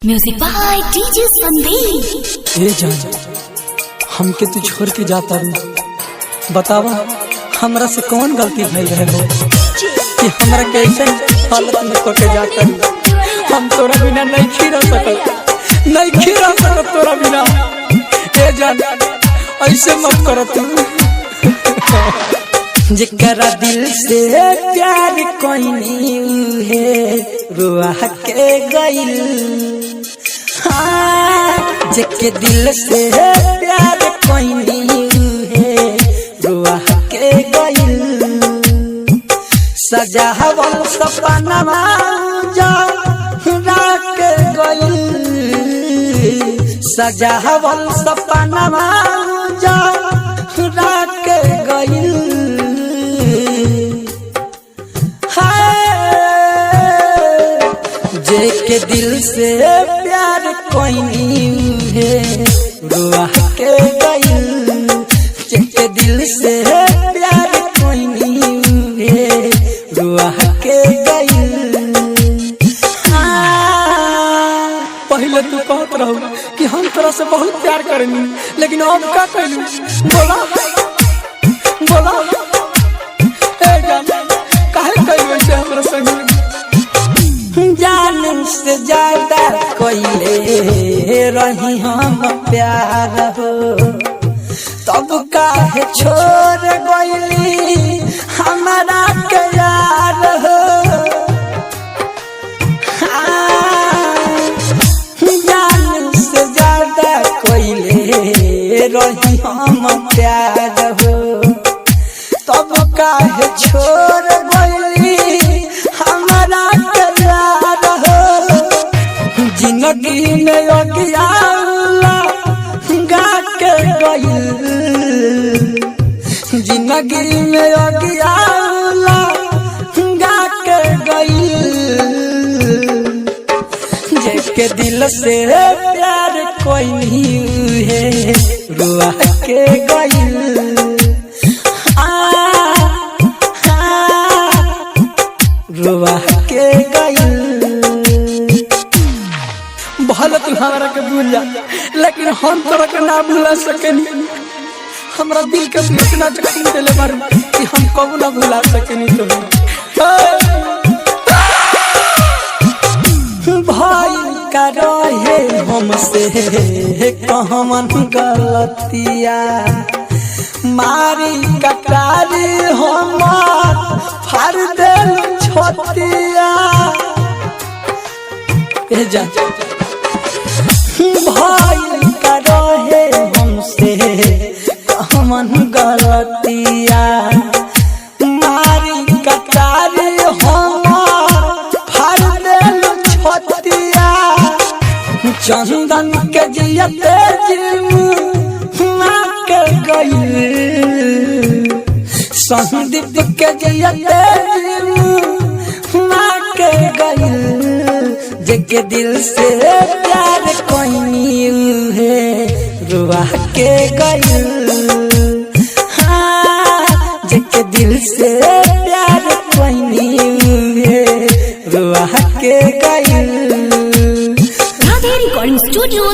Music by DJ Sandeep. ए जान, हमके तू छोड़ के जाता रू, बतावा हमरा से कौन गलती भइल रहे हो कि हमरा कैसे हालत में को के जाता रू। हम तोरा बिना नहीं खीरा सकत तोरा बिना। ए जान, ऐसे मत कर तू। जेकरा दिल से प्यार कोई नहीं है रुआ के गइल। हाँ, जेके दिल से प्यार कोई नहीं है रुआ के गइल। सजावल सपनवा जा के गइल। सजावल सपनवा जा के गइल। जेके दिल से प्यार कोई नहीं है रुआ के गइल। जेके दिल से प्यार कोई नहीं है रुआ के गइल। पहले तू कहत रहू कि हम तोरा से बहुत प्यार करेनी, लेकिन अब का कहलू? बोला ए जान, काहे कहलू ऐसे हमरा संग? जान से ज्यादा कोइले रही हम प्यार हो, तब काहे छोड़ गइली हमारा के यार हो। जान से ज्यादा कोइले रही हम प्यार हो, तब काहे छोड़ गइली हमारा के यार हो। जिंदगी में अगियाला गा के गइल। जिंदगी में अगियाला गा के गइल। जेके दिल से प्यार कोई नहीं है रुआ के गइल। रुआ के गइल। भले तू हमरा के भूल जा, लेकिन हम तोरा के ना भुला सकेनी। हमरा दिल के इतना जख्म देले बार कि हम कबू ना भुला सकेनी तो। भाई का रहे हमसे कहमन गलतिया, मारी कटारी हमार फाड़ देल छोटिया। ए जा भाई का रहे हमसे कहमन गलतिया, मारी कटारी हमार फाड़ देल छोटिया। चंदन के जियते के गइल। संदीप के जियते के गइल। जेके दिल से प्यार कोई नहीं है रुआ के गइल। हाँ, जेके दिल से प्यार कोई नहीं है रुआ के गइल। Recording studio.